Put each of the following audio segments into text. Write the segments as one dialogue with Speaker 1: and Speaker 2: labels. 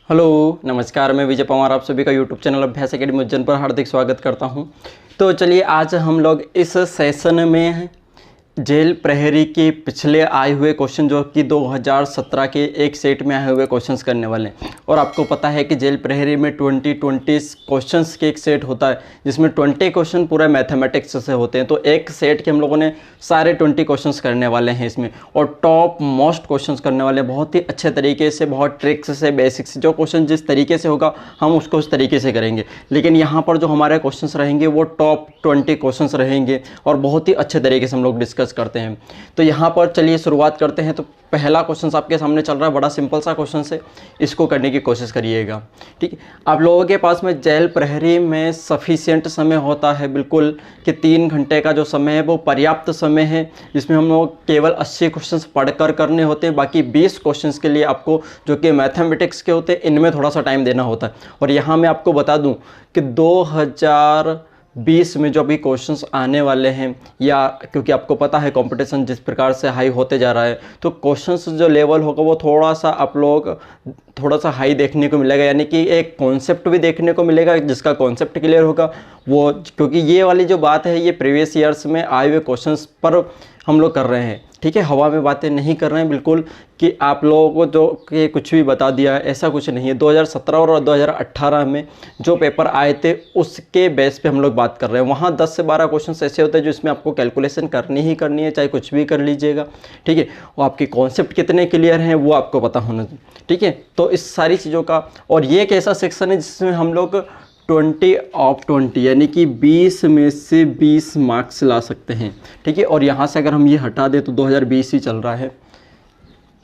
Speaker 1: Hello नमस्कार, मैं विजय पवार आप सभी का यूट्यूब चैनल अभ्यास एकेडमी उज्जैन पर हार्दिक स्वागत करता हूं। तो चलिए आज हम लोग इस सेशन में जेल प्रहरी के पिछले आए हुए क्वेश्चन जो कि 2017 के एक सेट में आए हुए क्वेश्चंस करने वाले हैं। और आपको पता है कि जेल प्रहरी में 20 क्वेश्चंस के एक सेट होता है जिसमें 20 क्वेश्चन पूरा मैथमेटिक्स से होते हैं। तो एक सेट के हम लोगों ने सारे 20 क्वेश्चंस करने वाले हैं इसमें, और टॉप मोस्ट क्वेश्चंस करने वाले हैं बहुत ही अच्छे तरीके से, बहुत ट्रिक्स से, बेसिक्स से। जो क्वेश्चन जिस तरीके से होगा हम उसको उस तरीके से करेंगे, लेकिन यहाँ पर जो हमारे क्वेश्चंस रहेंगे वो टॉप 20 क्वेश्चंस रहेंगे और बहुत ही अच्छे तरीके से हम लोग डिस्कस करते हैं। तो यहाँ पर चलिए शुरुआत करते हैं। तो पहला क्वेश्चन आपके सामने चल रहा है, बड़ा सिंपल सा क्वेश्चन है, इसको करने की कोशिश करिएगा। ठीक है, आप लोगों के पास में जेल प्रहरी में सफिशिएंट समय होता है बिल्कुल कि 3 घंटे का जो समय है वो पर्याप्त समय है, जिसमें हम लोग केवल 80 क्वेश्चंस पढ़कर करने होते हैं। बाकी 20 क्वेश्चंस के लिए आपको जो कि मैथमेटिक्स के होते हैं इनमें थोड़ा सा टाइम देना होता है। और यहाँ मैं आपको बता दूँ कि 2020 में जो अभी क्वेश्चंस आने वाले हैं, या क्योंकि आपको पता है कंपटीशन जिस प्रकार से हाई होते जा रहा है, तो क्वेश्चंस जो लेवल होगा वो थोड़ा सा आप लोग थोड़ा सा हाई देखने को मिलेगा, यानी कि एक कॉन्सेप्ट भी देखने को मिलेगा। जिसका कॉन्सेप्ट क्लियर होगा वो, क्योंकि ये वाली जो बात है ये प्रीवियस ईयर्स में आए हुए क्वेश्चंस पर हम लोग कर रहे हैं। ठीक है, हवा में बातें नहीं कर रहे हैं बिल्कुल कि आप लोगों को जो कि कुछ भी बता दिया है, ऐसा कुछ नहीं है। 2017 और 2018 में जो पेपर आए थे उसके बेस पे हम लोग बात कर रहे हैं। वहाँ 10 से 12 क्वेश्चंस ऐसे होते हैं जिसमें आपको कैलकुलेशन करनी ही करनी है, चाहे कुछ भी कर लीजिएगा। ठीक है, और आपके कॉन्सेप्ट कितने क्लियर हैं वो आपको पता होना चाहिए। ठीक है, तो इस सारी चीज़ों का, और ये एक ऐसा सेक्शन है जिसमें हम लोग 20 ऑफ 20 यानी कि 20 में से 20 मार्क्स ला सकते हैं। ठीक है, और यहाँ से अगर हम ये हटा दें तो 2020 ही चल रहा है,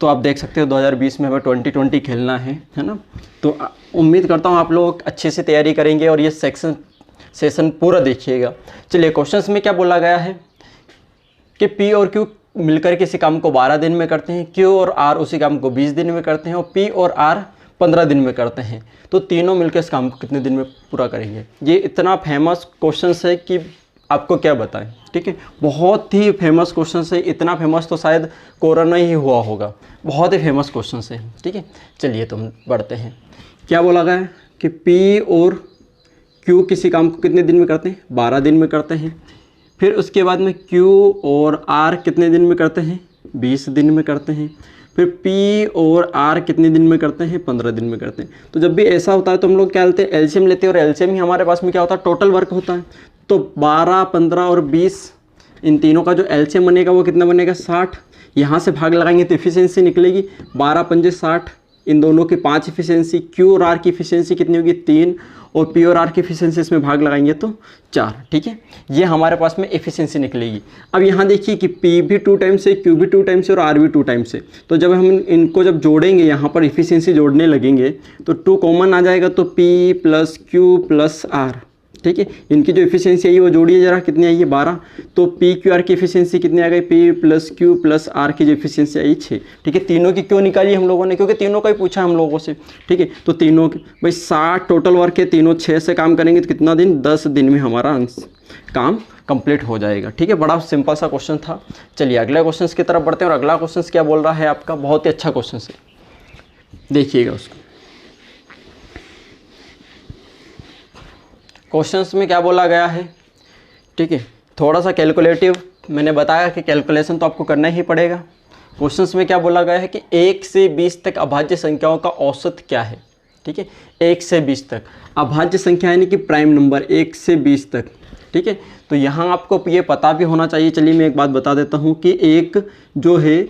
Speaker 1: तो आप देख सकते हो 2020 में हमें 20-20 खेलना है ना। तो उम्मीद करता हूँ आप लोग अच्छे से तैयारी करेंगे और ये सेशन पूरा देखिएगा। चलिए, क्वेश्चंस में क्या बोला गया है कि P और Q मिलकर किसी काम को 12 दिन में करते हैं, Q और R उसी काम को 20 दिन में करते हैं, और P और R 15 दिन में करते हैं। तो तीनों मिलकर इस काम को कितने दिन में पूरा करेंगे? ये इतना फेमस क्वेश्चन है कि आपको क्या बताएं। ठीक है, बहुत ही फेमस क्वेश्चन है, इतना फेमस तो शायद कोरोना ही हुआ होगा। बहुत ही फेमस क्वेश्चन है। ठीक है, चलिए तो हम बढ़ते हैं। क्या बोला गया है कि P और Q किसी काम को कितने दिन में करते हैं? 12 दिन में करते हैं। फिर उसके बाद में Q और R कितने दिन में करते हैं? 20 दिन में करते हैं। फिर P और R कितने दिन में करते हैं? 15 दिन में करते हैं। तो जब भी ऐसा होता है तो हम लोग क्या लेते हैं? एलसीएम लेते हैं, और एलसीएम ही हमारे पास में क्या होता है? टोटल वर्क होता है। तो 12, 15 और 20 इन तीनों का जो एलसीएम बनेगा वो कितना बनेगा? 60। यहाँ से भाग लगाएंगे तो इफिशियंसी निकलेगी 12 पंजे 60। इन दोनों की 5 इफिशियंसी। Q और R की इफिशियंसी कितनी होगी? 3। और P और R की इफिशियंसी इसमें भाग लगाएंगे तो 4। ठीक है, ये हमारे पास में इफिशियंसी निकलेगी। अब यहाँ देखिए कि P भी 2 टाइम्स है, Q भी 2 टाइम्स है और R भी 2 टाइम्स है। तो जब हम इनको जब जोड़ेंगे, यहाँ पर इफिशियंसी जोड़ने लगेंगे तो 2 कॉमन आ जाएगा, तो P plus Q plus R। ठीक है, इनकी जो इफिशियंसी आई वो जोड़िए जरा, कितनी आई है? 12। तो P Q R की इफिशियंसी कितनी आ गई? P plus Q plus R की जो इफिशियंसी आई 6। ठीक है, तीनों की क्यों निकाली हम लोगों ने? क्योंकि तीनों का ही पूछा हम लोगों से। ठीक है, तो तीनों भाई 60 टोटल वर्क है, तीनों 6 से काम करेंगे तो कितना दिन? 10 दिन में हमारा काम कंप्लीट हो जाएगा। ठीक है, बड़ा सिंपल सा क्वेश्चन था। चलिए अगले क्वेश्चन की तरफ बढ़ते हैं। और अगला क्वेश्चन क्या बोल रहा है आपका? बहुत ही अच्छा क्वेश्चन है, देखिएगा उसको। क्वेश्चंस में क्या बोला गया है? ठीक है, थोड़ा सा कैलकुलेटिव, मैंने बताया कि कैलकुलेशन तो आपको करना ही पड़ेगा। क्वेश्चंस में क्या बोला गया है कि 1 से 20 तक अभाज्य संख्याओं का औसत क्या है? ठीक है, 1 से 20 तक अभाज्य संख्या यानी कि प्राइम नंबर 1 से 20 तक। ठीक है, तो यहाँ आपको ये पता भी होना चाहिए। चलिए मैं एक बात बता देता हूँ कि एक जो है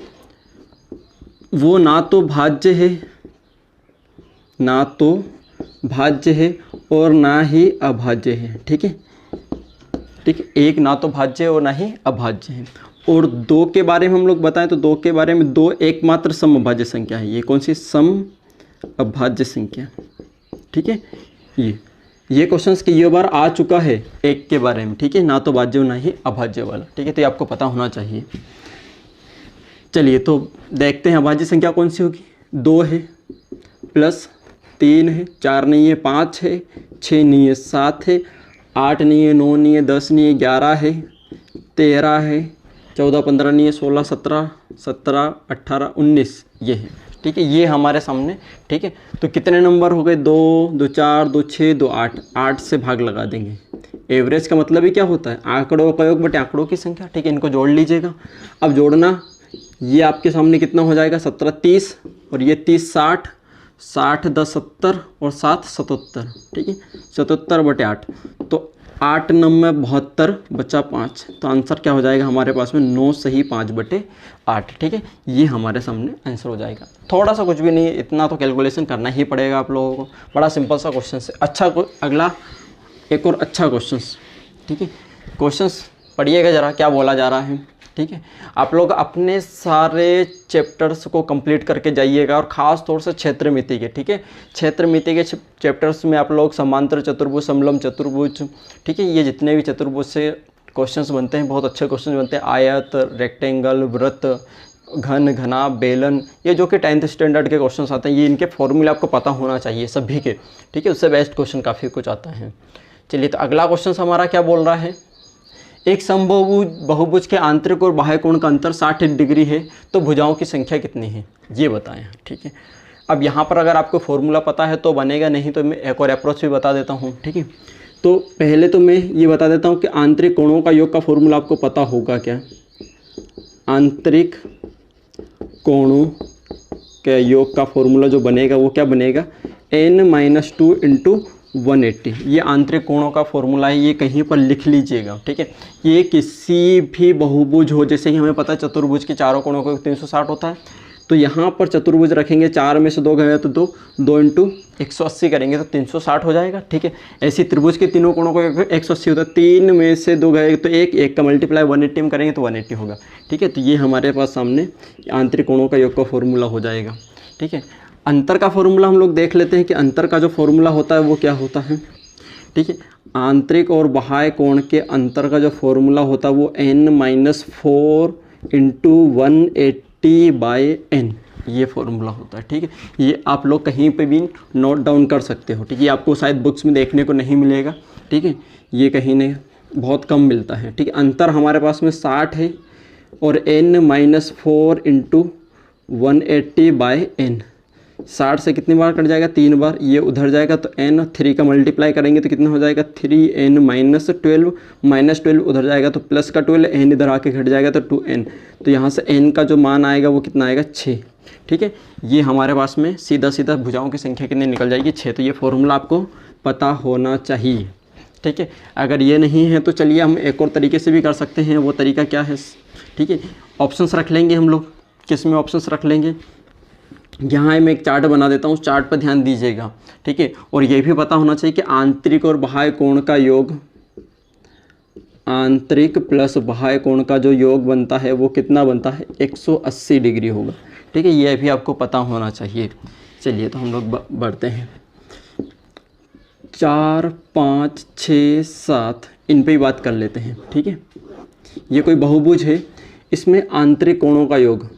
Speaker 1: वो ना तो भाज्य है, ना तो भाज्य है और ना ही अभाज्य है। ठीक है, ठीक है, एक ना तो भाज्य और ना ही अभाज्य है। और 2 के बारे में हम लोग बताएं तो 2 के बारे में 2 एकमात्र सम अभाज्य संख्या है। ये कौन सी? सम अभाज्य संख्या। ठीक है, ये क्वेश्चन कई बार आ चुका है 1 के बारे में। ठीक है, ना तो भाज्य और ना ही अभाज्य वाला। ठीक है, तो ये आपको पता होना चाहिए। चलिए तो देखते हैं अभाज्य संख्या कौन सी होगी। 2 है, प्लस 3 है, 4 नहीं है, 5 है, 6 नहीं है, 7 है, 8 नहीं है, 9 नहीं है, 10 नहीं है, 11 है, 13 है, 14, 15 नहीं है, 16, 17, 17, 18, 19 ये है। ठीक है, ये हमारे सामने। ठीक है, तो कितने नंबर हो गए, 2, 2 4, 2 6, 2 8, 8 से भाग लगा देंगे। एवरेज का मतलब ही क्या होता है, आंकड़ों का योग बटे आंकड़ों की संख्या। ठीक है, इनको जोड़ लीजिएगा। अब जोड़ना, ये आपके सामने कितना हो जाएगा, 17 30, और ये 30 60, 60 10 70 और 7 77। ठीक है, 77 बटे 8, तो 8 9 72, बचा 5, तो आंसर क्या हो जाएगा हमारे पास में, 9 सही 5 बटे 8। ठीक है, ये हमारे सामने आंसर हो जाएगा। थोड़ा सा कुछ भी नहीं, इतना तो कैलकुलेशन करना ही पड़ेगा आप लोगों को। बड़ा सिंपल सा क्वेश्चन है। अच्छा, अगला एक और अच्छा क्वेश्चन। ठीक है, क्वेश्चंस पढ़िएगा ज़रा क्या बोला जा रहा है। ठीक है, आप लोग अपने सारे चैप्टर्स को कंप्लीट करके जाइएगा, और ख़ास तौर से क्षेत्र मिति के। ठीक है, क्षेत्र मिति के चैप्टर्स में आप लोग समांतर चतुर्भुज, समलम चतुर्भुज, ठीक है, ये जितने भी चतुर्भुज से क्वेश्चंस बनते हैं, बहुत अच्छे क्वेश्चन बनते हैं। आयत, रेक्टेंगल, वृत्त, घन, घना, बेलन, ये जो कि 10th स्टैंडर्ड के क्वेश्चंस आते हैं, ये इनके फॉर्मूले आपको पता होना चाहिए सभी के। ठीक है, उससे बेस्ट क्वेश्चन काफ़ी कुछ आता है। चलिए, तो अगला क्वेश्चन हमारा क्या बोल रहा है, एक समबाहु बहुभुज के आंतरिक और बाह्य कोण का अंतर 60 डिग्री है, तो भुजाओं की संख्या कितनी है, ये बताएं। ठीक है, अब यहाँ पर अगर आपको फॉर्मूला पता है तो बनेगा, नहीं तो मैं एक और अप्रोच भी बता देता हूँ। ठीक है, तो पहले तो मैं ये बता देता हूँ कि आंतरिक कोणों का योग का फॉर्मूला आपको पता होगा क्या। आंतरिक कोणों के योग का फॉर्मूला जो बनेगा वो क्या बनेगा, n-2 × 180। ये आंतरिक कोणों का फॉर्मूला है, ये कहीं पर लिख लीजिएगा। ठीक है, ये किसी भी बहुभुज हो, जैसे कि हमें पता है चतुर्भुज के चारों कोणों का 360 होता है, तो यहाँ पर चतुर्भुज रखेंगे, 4 में से 2 गए तो 2, 2 × 180 करेंगे तो 360 हो जाएगा। ठीक है, ऐसी त्रिभुज के तीनों कोणों को 180 होता है, 3 में से 2 गए तो 1 का मल्टीप्लाई 180 में करेंगे तो 180 होगा। ठीक है, तो ये हमारे पास सामने आंतरिक कोणों का योग का फॉर्मूला हो जाएगा। ठीक है, अंतर का फॉर्मूला हम लोग देख लेते हैं कि अंतर का जो फॉर्मूला होता है वो क्या होता है। ठीक है, आंतरिक और बाह्य कोण के अंतर का जो फॉर्मूला होता है वो n-4 × 180/n, ये फॉर्मूला होता है। ठीक है, ये आप लोग कहीं पे भी नोट डाउन कर सकते हो। ठीक है, ये आपको शायद बुक्स में देखने को नहीं मिलेगा। ठीक है, ये कहीं नहीं, बहुत कम मिलता है। ठीक है, अंतर हमारे पास में 60 है, और n-4 × 180/n, 60 से कितनी बार कट जाएगा, 3 बार, ये उधर जाएगा तो n, 3 का मल्टीप्लाई करेंगे तो कितना हो जाएगा, 3n - 12, -12 उधर जाएगा तो प्लस का 12, n इधर आके घट जाएगा तो 2n, तो यहाँ से n का जो मान आएगा वो कितना आएगा, 6। ठीक है, ये हमारे पास में सीधा सीधा भुजाओं की संख्या कितनी निकल जाएगी, 6। तो ये फॉर्मूला आपको पता होना चाहिए। ठीक है, अगर ये नहीं है तो चलिए हम एक और तरीके से भी कर सकते हैं। वो तरीका क्या है, ठीक है, ऑप्शंस रख लेंगे हम लोग। किस में ऑप्शंस रख लेंगे, यहाँ मैं एक चार्ट बना देता हूँ, चार्ट पर ध्यान दीजिएगा। ठीक है, और ये भी पता होना चाहिए कि आंतरिक और बाह्य कोण का योग, आंतरिक प्लस बाह्य कोण का जो योग बनता है वो कितना बनता है, 180 डिग्री होगा। ठीक है, ये भी आपको पता होना चाहिए। चलिए, तो हम लोग बढ़ते हैं, 4 5 6 7 इन पे ही बात कर लेते हैं। ठीक है, ये कोई बहुभुज है, इसमें आंतरिक कोणों का योग,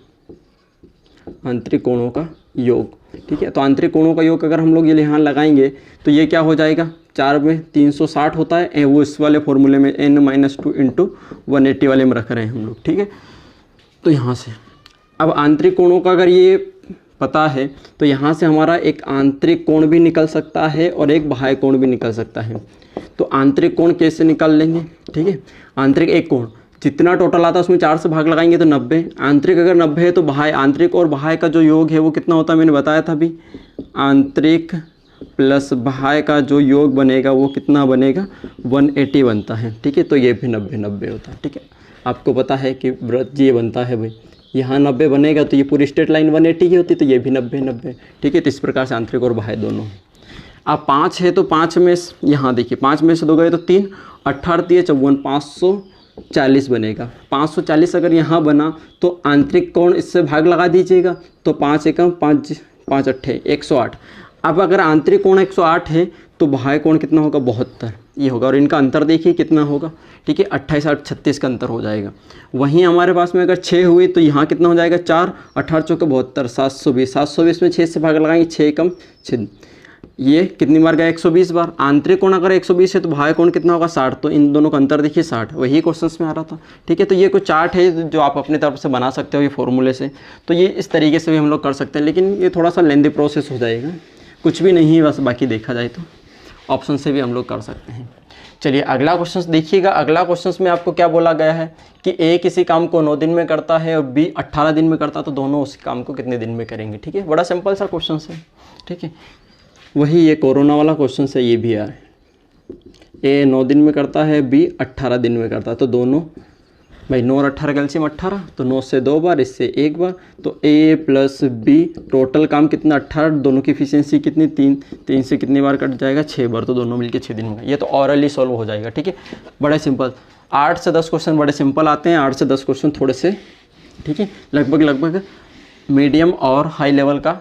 Speaker 1: आंतरिक कोणों का योग। ठीक है, तो आंतरिक कोणों का योग अगर हम लोग ये यहाँ लगाएंगे तो ये क्या हो जाएगा, 4 में 360 होता है, वो इस वाले फॉर्मूले में n-2 × 180 वाले में रख रहे हैं हम लोग। ठीक है, तो यहाँ से अब आंतरिक कोणों का अगर ये पता है तो यहाँ से हमारा एक आंतरिक कोण भी निकल सकता है और एक बाह्य कोण भी निकल सकता है। तो आंतरिक कोण कैसे निकाल लेंगे, ठीक है, आंतरिक एक कोण जितना टोटल आता है उसमें 4 से भाग लगाएंगे तो 90। आंतरिक अगर 90 है तो बाह्य, आंतरिक और बाह्य का जो योग है वो कितना होता है, मैंने बताया था अभी, आंतरिक प्लस बाह्य का जो योग बनेगा वो कितना बनेगा, 180 बनता है। ठीक है, तो ये भी 90 होता है। ठीक है, आपको पता है कि वृत्त ये बनता है भाई, यहाँ 90 बनेगा तो ये पूरी स्ट्रेट लाइन 180 की होती, तो ये भी 90। ठीक है, तो इस प्रकार से आंतरिक और बाह्य दोनों। अब 5 है तो 5 में यहाँ देखिए, 5 में से 2 गए तो 3, 18 × 54, 540 बनेगा। 540 अगर यहाँ बना तो आंतरिक कोण इससे भाग लगा दीजिएगा, तो 5 एकम 5 5 8 108। अब अगर आंतरिक कोण 108 है तो बाह्य कोण कितना होगा, 72 ये होगा, और इनका अंतर देखिए कितना होगा। ठीक है, 28 8 36 का अंतर हो जाएगा। वहीं हमारे पास में अगर 6 हुई तो यहाँ कितना हो जाएगा, 4, 18 × 4 = 72, 720। 720 में 6 से भाग लगाएंगे, 6 एकम 6, ये कितनी बार गया 120 बार। आंतरिक कोण अगर 120 है तो बाह्य कोण कितना होगा 60। तो इन दोनों का अंतर देखिए 60, वही क्वेश्चंस में आ रहा था। ठीक है, तो ये कुछ चार्ट है जो आप अपनी तरफ से बना सकते हो ये फॉर्मूले से। तो ये इस तरीके से भी हम लोग कर सकते हैं, लेकिन ये थोड़ा सा लेंदी प्रोसेस हो जाएगा, कुछ भी नहीं है बस। बाकी देखा जाए तो ऑप्शन से भी हम लोग कर सकते हैं। चलिए अगला क्वेश्चन देखिएगा। अगला क्वेश्चन में आपको क्या बोला गया है कि ए किसी काम को 9 दिन में करता है और बी 18 दिन में करता है, तो दोनों उस काम को कितने दिन में करेंगे। ठीक है, बड़ा सिंपल सा क्वेश्चन है। ठीक है, वही ये कोरोना वाला क्वेश्चन है, ये भी है। ए 9 दिन में करता है, बी 18 दिन में करता है, तो दोनों भाई 9 और 18 कैल्शियम 18, तो 9 से 2 बार, इससे 1 बार, तो ए प्लस बी टोटल काम कितना 18, दोनों की एफिशिएंसी कितनी 3 से कितनी बार कट जाएगा 6 बार, तो दोनों मिलके 6 दिन में। ये तो ऑरली सॉल्व हो जाएगा। ठीक है, बड़ा सिंपल। 8 से 10 क्वेश्चन बड़े सिंपल आते हैं, 8 से 10 क्वेश्चन थोड़े से ठीक है लगभग मीडियम और हाई लेवल का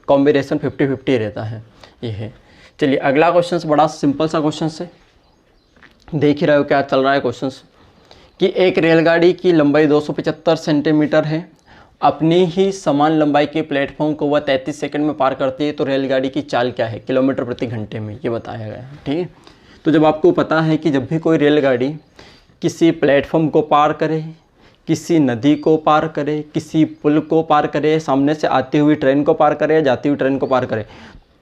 Speaker 1: कॉम्बिनेशन 50-50 रहता है। ये है। चलिए अगला क्वेश्चन बड़ा सिंपल सा क्वेश्चन है, देख ही रहे हो क्या चल रहा है क्वेश्चन कि एक रेलगाड़ी की लंबाई 275 सेंटीमीटर है, अपनी ही समान लंबाई के प्लेटफॉर्म को वह 33 सेकंड में पार करती है, तो रेलगाड़ी की चाल क्या है किलोमीटर प्रति घंटे में, ये बताया गया है। ठीक है, तो जब आपको पता है कि जब भी कोई रेलगाड़ी किसी प्लेटफॉर्म को पार करे, किसी नदी को पार करे, किसी पुल को पार करे, सामने से आती हुई ट्रेन को पार करे या जाती हुई ट्रेन को पार करे,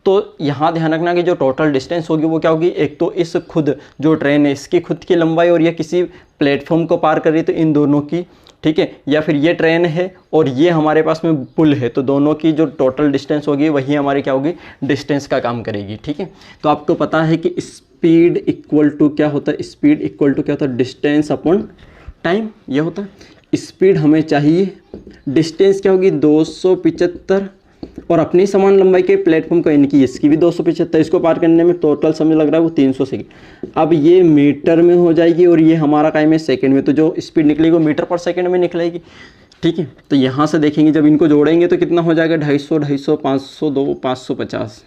Speaker 1: तो यहाँ ध्यान रखना कि जो टोटल डिस्टेंस होगी वो क्या होगी, एक तो इस खुद जो ट्रेन है इसकी खुद की लंबाई और ये किसी प्लेटफॉर्म को पार कर रही है तो इन दोनों की। ठीक है, या फिर ये ट्रेन है और ये हमारे पास में पुल है, तो दोनों की जो टोटल डिस्टेंस होगी वही हमारी क्या होगी डिस्टेंस का काम करेगी। ठीक है, तो आपको पता है कि स्पीड इक्वल टू क्या होता है, स्पीड इक्वल टू क्या होता है डिस्टेंस अपॉन टाइम, ये होता है। स्पीड हमें चाहिए, डिस्टेंस क्या होगी 275 और अपनी समान लंबाई के प्लेटफॉर्म का यानी कि इसकी भी 275, इसको पार करने में टोटल समय लग रहा है वो 300 सेकेंड। अब ये मीटर में हो जाएगी और ये हमारा टाइम है सेकंड में, तो जो स्पीड निकलेगी वो मीटर पर सेकंड में निकलेगी। ठीक है, तो यहाँ से देखेंगे जब इनको जोड़ेंगे तो कितना हो जाएगा 250, 502, 550।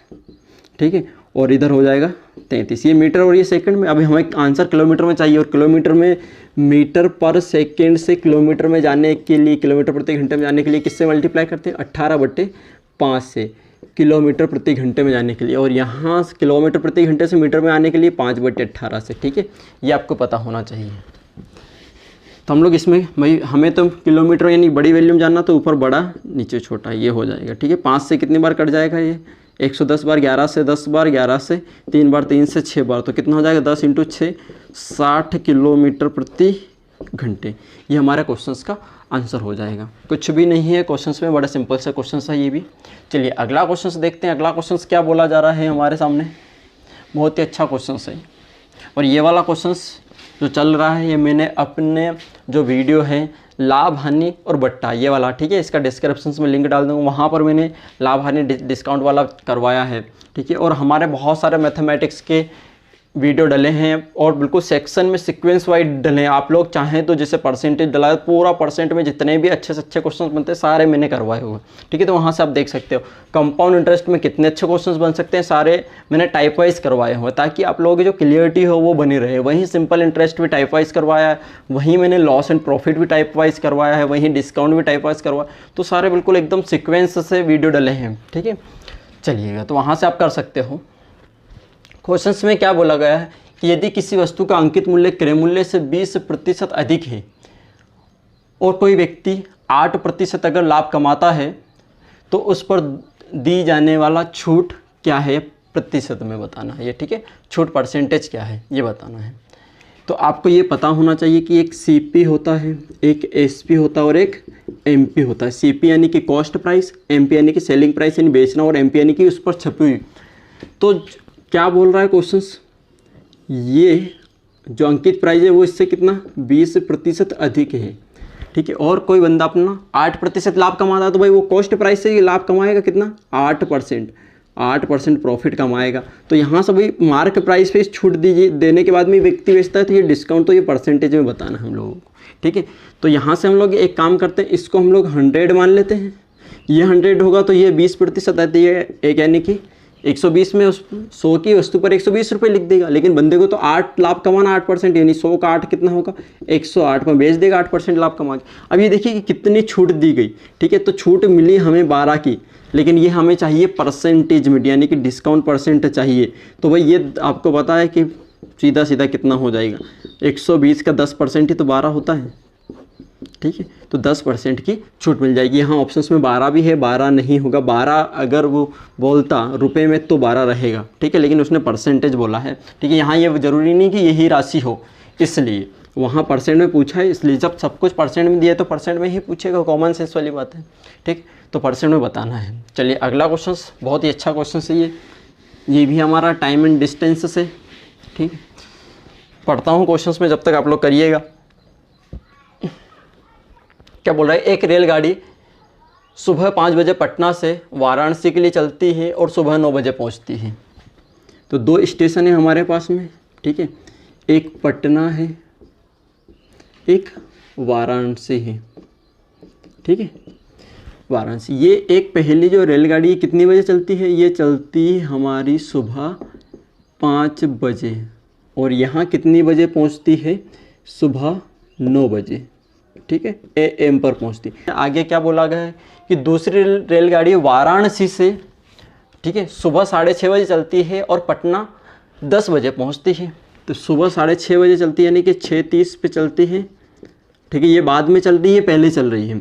Speaker 1: ठीक है, और इधर हो जाएगा 33, ये मीटर और ये सेकंड में। अभी हमें आंसर किलोमीटर में चाहिए और किलोमीटर में मीटर पर सेकंड से किलोमीटर में जाने के लिए, किलोमीटर प्रति घंटे में जाने के लिए किससे मल्टीप्लाई करते हैं 18/5 से किलोमीटर प्रति घंटे में जाने के लिए, और यहाँ किलोमीटर प्रति घंटे से मीटर में आने के लिए 5/18 से। ठीक है, ये आपको पता होना चाहिए। तो हम लोग इसमें भाई हमें तो किलोमीटर यानी बड़ी वैल्यू में जानना, तो ऊपर बड़ा नीचे छोटा ये हो जाएगा। ठीक है, 5 से कितनी बार कट जाएगा ये 110 बार, 11 से 10 बार, 11 से 3 बार, 3 से 6 बार, तो कितना हो जाएगा 10 × 6 60 किलोमीटर प्रति घंटे। ये हमारा क्वेश्चंस का आंसर हो जाएगा। कुछ भी नहीं है क्वेश्चंस में, बड़ा सिंपल सा क्वेश्चंस है ये भी। चलिए अगला क्वेश्चंस देखते हैं। अगला क्वेश्चंस क्या बोला जा रहा है हमारे सामने, बहुत ही अच्छा क्वेश्चंस है। और ये वाला क्वेश्चंस जो चल रहा है ये मैंने अपने जो वीडियो है लाभ हानि और बट्टा ये वाला, ठीक है, इसका डिस्क्रिप्शन में लिंक डाल दूँगा, वहाँ पर मैंने लाभ हानि डिस्काउंट वाला करवाया है। ठीक है, और हमारे बहुत सारे मैथमेटिक्स के वीडियो डले हैं और बिल्कुल सेक्शन में सीक्वेंस वाइज डले हैं। आप लोग चाहें तो जैसे परसेंटेज डला है पूरा परसेंट में जितने भी अच्छे से अच्छे क्वेश्चन बनते हैं सारे मैंने करवाए हुए। ठीक है, तो वहाँ से आप देख सकते हो कंपाउंड इंटरेस्ट में कितने अच्छे क्वेश्चंस बन सकते हैं, सारे मैंने टाइप वाइज करवाए हुए ताकि आप लोगों की जो क्लियरिटी हो वो बनी रहे। वहीं सिंपल इंटरेस्ट भी टाइप वाइज करवाया है, वहीं मैंने लॉस एंड प्रॉफिट भी टाइप वाइज करवाया है, वहीं डिस्काउंट भी टाइप वाइज करवाया, तो सारे बिल्कुल एकदम सिक्वेंस से वीडियो डले हैं। ठीक है, चलिएगा तो वहाँ से आप कर सकते हो। क्वेश्चंस में क्या बोला गया है कि यदि किसी वस्तु का अंकित मूल्य क्रय मूल्य से 20% अधिक है और कोई व्यक्ति 8% अगर लाभ कमाता है तो उस पर दी जाने वाला छूट क्या है, प्रतिशत में बताना है ये। ठीक है, छूट परसेंटेज क्या है ये बताना है। तो आपको ये पता होना चाहिए कि एक CP होता है, एक SP होता है और एक MP होता है। CP यानी कि कॉस्ट प्राइस, MP यानी कि सेलिंग प्राइस यानी बेचना, और MP यानी कि उस पर छपी हुई। तो क्या बोल रहा है क्वेश्चंस, ये जो अंकित प्राइस है वो इससे कितना 20% अधिक है। ठीक है, और कोई बंदा अपना 8% लाभ कमाता है तो भाई वो कॉस्ट प्राइस से लाभ कमाएगा कितना 8% प्रॉफिट कमाएगा। तो यहाँ से भाई मार्क प्राइस पे छूट दीजिए, देने के बाद में व्यक्ति बेचता है तो ये डिस्काउंट, तो ये परसेंटेज में बताना हम लोगों को। ठीक है, तो यहाँ से हम लोग एक काम करते हैं, इसको हम लोग 100 मान लेते हैं, ये 100 होगा तो ये 20% आती है एक, यानी कि
Speaker 2: 120 में उस 100 की वस्तु पर 120 रुपये लिख देगा, लेकिन बंदे को तो 8 लाभ कमाना 8%, यानी 100 का 8 कितना होगा 108 में बेच देगा 8% लाभ कमा के। अब ये देखिए कि कितनी छूट दी गई, ठीक है। तो छूट मिली हमें 12 की, लेकिन ये हमें चाहिए परसेंटेज में, यानी कि डिस्काउंट परसेंट चाहिए। तो भाई ये आपको पता है कि सीधा सीधा कितना हो जाएगा, 120 का 10% ही तो 12 होता है, ठीक है। तो 10% की छूट मिल जाएगी। यहाँ ऑप्शंस में 12 भी है, 12 नहीं होगा, 12 अगर वो बोलता रुपए में तो 12 रहेगा, ठीक है, लेकिन उसने परसेंटेज बोला है, ठीक है। यहाँ ये ज़रूरी नहीं कि यही राशि हो, इसलिए वहाँ परसेंट में पूछा है, इसलिए जब सब कुछ परसेंट में दिया तो परसेंट में ही पूछेगा, कॉमन सेंस वाली बात है, ठीक। तो परसेंट में बताना है। चलिए अगला क्वेश्चन, बहुत ही अच्छा क्वेश्चन है ये भी हमारा टाइम एंड डिस्टेंस से, ठीक है। पढ़ता हूँ क्वेश्चंस में, जब तक आप लोग करिएगा। क्या बोल रहा है, एक रेलगाड़ी सुबह 5 बजे पटना से वाराणसी के लिए चलती है और सुबह 9 बजे पहुंचती है। तो 2 स्टेशन है हमारे पास में, ठीक है, एक पटना है, एक वाराणसी है, ठीक है, वाराणसी। ये एक पहली जो रेलगाड़ी कितनी बजे चलती है, ये चलती है हमारी सुबह 5 बजे, और यहाँ कितनी बजे पहुँचती है, सुबह 9 बजे, ठीक है, AM पर पहुँचती है। आगे क्या बोला गया है कि दूसरी रेलगाड़ी वाराणसी से, ठीक है, सुबह 6:30 बजे चलती है और पटना 10 बजे पहुँचती है। तो सुबह 6:30 बजे चलती है, यानी कि 6:30 पे चलती है, ठीक है, ये बाद में चल रही है, पहले चल रही है।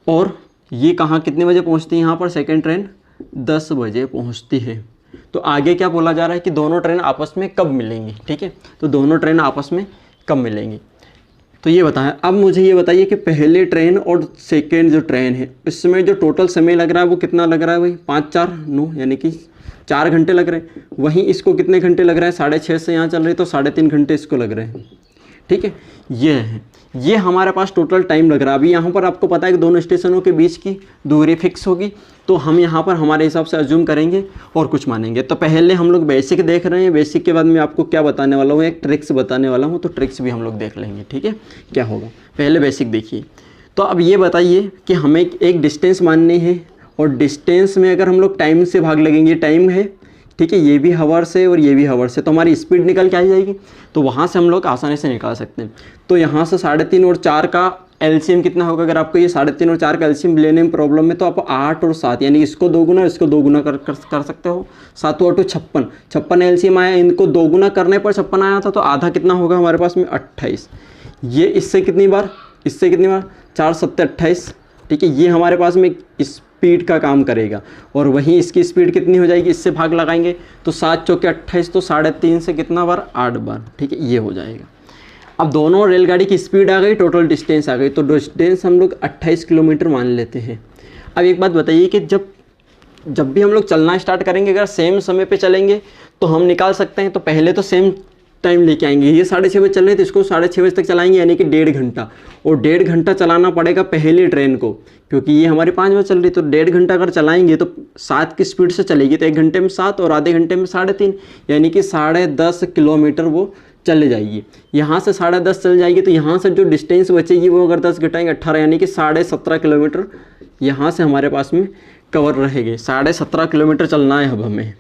Speaker 2: और ये कहाँ कितने बजे पहुँचती है, यहाँ पर सेकेंड ट्रेन 10 बजे पहुँचती है। तो आगे क्या बोला जा रहा है कि दोनों ट्रेन आपस में कब मिलेंगी, ठीक है, तो दोनों ट्रेन आपस में कब मिलेंगी, तो ये बताएं। अब मुझे ये बताइए कि पहले ट्रेन और सेकेंड जो ट्रेन है, इसमें जो टोटल समय लग रहा है वो कितना लग रहा है भाई, 5 4 9, यानी कि 4 घंटे लग रहे हैं। वहीं इसको कितने घंटे लग रहे हैं, 6:30 से यहाँ चल रही, तो 3.5 घंटे इसको लग रहे हैं, ठीक है। ये है, ये हमारे पास टोटल टाइम लग रहा है। अभी यहाँ पर आपको पता है कि दोनों स्टेशनों के बीच की दूरी फिक्स होगी, तो हम यहाँ पर हमारे हिसाब से अज्यूम करेंगे और कुछ मानेंगे। तो पहले हम लोग बेसिक देख रहे हैं, बेसिक के बाद मैं आपको क्या बताने वाला हूँ, एक ट्रिक्स बताने वाला हूँ, तो ट्रिक्स भी हम लोग देख लेंगे, ठीक है। क्या होगा, पहले बेसिक देखिए। तो अब ये बताइए कि हमें एक डिस्टेंस माननी है, और डिस्टेंस में अगर हम लोग टाइम से भाग लगेंगे, टाइम है, ठीक है, ये भी हावर्स है और ये भी हावर्स है, तो हमारी स्पीड निकल के आ जाएगी। तो वहाँ से हम लोग आसानी से निकाल सकते हैं। तो यहाँ से 3.5 और 4 का LCM कितना होगा, अगर आपको ये 3.5 और 4 का LCM लेने में प्रॉब्लम है, तो आप 8 और 7, यानी इसको 2 गुना इसको 2 गुना कर सकते हो। 7 और 2 56 LCM आया, इनको 2 गुना करने पर 56 आया था, तो आधा कितना होगा हमारे पास में 28। ये इससे कितनी बार, 4 7 28, ठीक है, ये हमारे पास में स्पीड का काम करेगा। और वहीं इसकी स्पीड कितनी हो जाएगी, इससे भाग लगाएंगे तो 7 चौके 28, तो 3.5 से कितना बार, 8 बार, ठीक है, ये हो जाएगा। अब दोनों रेलगाड़ी की स्पीड आ गई, टोटल डिस्टेंस आ गई, तो डिस्टेंस हम लोग 28 किलोमीटर मान लेते हैं। अब एक बात बताइए कि जब भी हम लोग चलना स्टार्ट करेंगे, अगर सेम समय पे चलेंगे तो हम निकाल सकते हैं। तो पहले तो सेम टाइम लेके आएंगे, ये 6:30 बजे चल रहे हैं तो इसको 6:30 बजे तक चलाएंगे, यानी कि 1.5 घंटा, और 1.5 घंटा चलाना पड़ेगा पहली ट्रेन को, क्योंकि ये हमारी 5 बजे चल रही, तो 1.5 घंटा अगर चलाएंगे तो 7 की स्पीड से चलेगी, तो 1 घंटे में 7 और आधे घंटे में 3.5, यानी कि 10.5 किलोमीटर वो चले जाएगी। यहाँ से 10.5 चल जाएगी, तो यहाँ से जो डिस्टेंस बचेगी वो अगर 10 घटाएंगे 18, यानी कि 17.5 किलोमीटर यहाँ से हमारे पास में कवर रहेगी। 17.5 किलोमीटर चलना है अब हमें,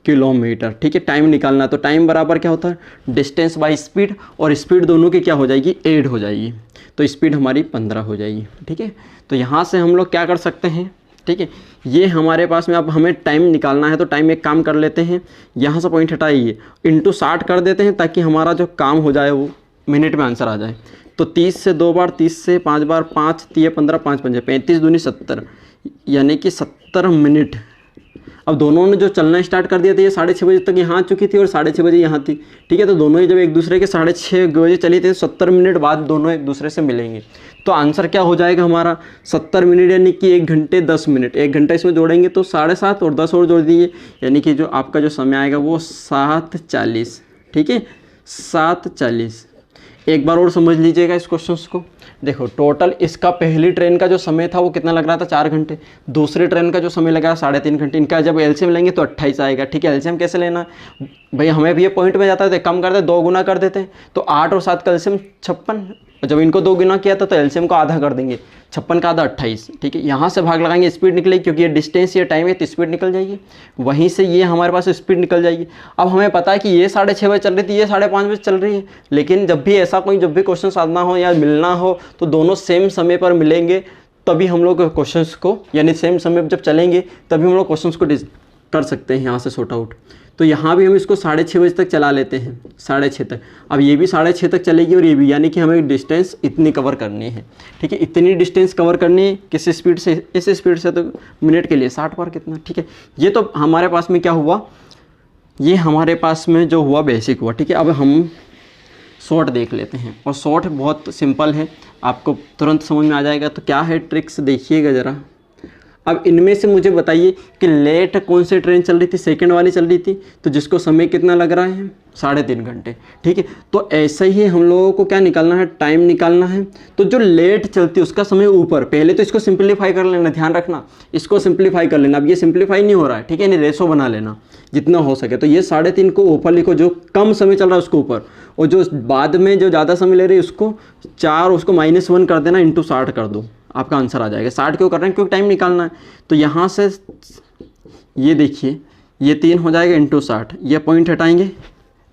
Speaker 2: किलोमीटर, ठीक है। टाइम निकालना, तो टाइम बराबर क्या होता है, डिस्टेंस बाय स्पीड, और स्पीड दोनों की क्या हो जाएगी, ऐड हो जाएगी, तो स्पीड हमारी 15 हो जाएगी, ठीक है। तो यहाँ से हम लोग क्या कर सकते हैं, ठीक है, ये हमारे पास में अब हमें टाइम निकालना है, तो टाइम एक काम कर लेते हैं, यहाँ से पॉइंट हटाइए, इंटू 60 कर देते हैं, ताकि हमारा जो काम हो जाए वो मिनट में आंसर आ जाए। तो 30 से 2 बार, 30 से 5 बार, 5 3 15, 5 5 35 दूनी 70, यानी कि 70 मिनट। अब दोनों ने जो चलना स्टार्ट कर दिया था, ये 6:30 बजे तक यहाँ आ चुकी थी और 6:30 बजे यहाँ थी, ठीक है। तो दोनों ही जब एक दूसरे के 6:30 बजे चली थी, 70 मिनट बाद दोनों एक दूसरे से मिलेंगे। तो आंसर क्या हो जाएगा हमारा, 70 मिनट, यानी कि 1 घंटे 10 मिनट। 1 घंटा इसमें जोड़ेंगे तो 7.5 और 10 और जोड़ दीजिए, यानी कि जो आपका जो समय आएगा वो 7:40, ठीक है, 7:40। एक बार और समझ लीजिएगा इस क्वेश्चन को। देखो टोटल इसका पहली ट्रेन का जो समय था वो कितना लग रहा था, 4 घंटे। दूसरे ट्रेन का जो समय लगा 3.5 घंटे। इनका जब एलसीएम लेंगे तो 28 आएगा, ठीक है। एलसीएम कैसे लेना है भाई, हमें भी ये पॉइंट में जाता है तो कम करते 2 गुना कर देते हैं, तो 8 और 7 का एलसीएम 56। जब इनको 2 गुना किया था तो एलसीएम को आधा कर देंगे 56 का आधा 28, ठीक है। यहाँ से भाग लगाएंगे, स्पीड निकलेगी, क्योंकि ये डिस्टेंस ये टाइम है तो स्पीड निकल जाएगी। वहीं से ये हमारे पास स्पीड निकल जाएगी। अब हमें पता है कि ये 6:30 बजे चल रही थी, ये 5:30 बजे चल रही है, लेकिन जब भी क्वेश्चन साधना हो या मिलना हो तो दोनों सेम समय पर मिलेंगे, तभी हम लोग क्वेश्चंस को, यानी सेम समय जब चलेंगे तभी हम लोग क्वेश्चंस को कर सकते हैं यहाँ से सॉर्ट आउट। तो यहाँ भी हम इसको 6:30 बजे तक चला लेते हैं, 6:30 तक। अब ये भी 6:30 तक चलेगी और ये भी, यानी कि हमें डिस्टेंस इतनी कवर करनी है, ठीक है। इतनी डिस्टेंस कवर करनी है किस स्पीड से, इस स्पीड से, तो मिनट के लिए 60 बार कितना, ठीक है। ये तो हमारे पास में क्या हुआ, ये हमारे पास में जो हुआ बेसिक हुआ, ठीक है। अब हम शॉर्ट देख लेते हैं, और शॉर्ट बहुत सिंपल है, आपको तुरंत समझ में आ जाएगा। तो क्या है ट्रिक्स देखिएगा ज़रा। अब इनमें से मुझे बताइए कि लेट कौन सी ट्रेन चल रही थी, सेकंड वाली चल रही थी, तो जिसको समय कितना लग रहा है, 3.5 घंटे, ठीक है। तो ऐसे ही हम लोगों को क्या निकालना है, टाइम निकालना है। तो जो लेट चलती है उसका समय ऊपर, पहले तो इसको सिंप्लीफाई कर लेना, ध्यान रखना, इसको सिंप्लीफाई कर लेना। अब ये सिंप्लीफाई नहीं हो रहा है, ठीक है, नहीं, रेशो बना लेना जितना हो सके। तो ये 3.5 को ऊपर लिखो, जो कम समय चल रहा है उसको ऊपर, और जो बाद में जो ज़्यादा समय ले रही है उसको 4, उसको -1 कर देना, इंटू 60 कर दो, आपका आंसर आ जाएगा। 60 क्यों कर रहे हैं, क्योंकि टाइम निकालना है। तो यहाँ से ये देखिए, ये 3 हो जाएगा इंटू 60, ये पॉइंट हटाएंगे,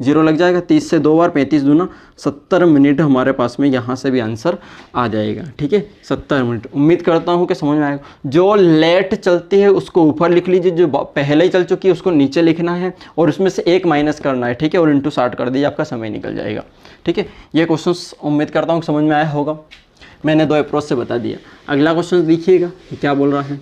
Speaker 2: 0 लग जाएगा, 30 से 2 बार, 35 दूना 70 मिनट हमारे पास में यहाँ से भी आंसर आ जाएगा, ठीक है। 70 मिनट, उम्मीद करता हूँ कि समझ में आएगा। जो लेट चलती है उसको ऊपर लिख लीजिए, जो पहले ही चल चुकी है उसको नीचे लिखना है, और उसमें से 1 माइनस करना है, ठीक है, और इंटू 60 कर दीजिए, आपका समय निकल जाएगा, ठीक है। ये क्वेश्चन उम्मीद करता हूँ कि समझ में आया होगा, मैंने 2 अप्रोच से बता दिया। अगला क्वेश्चन देखिएगा क्या बोल रहा है।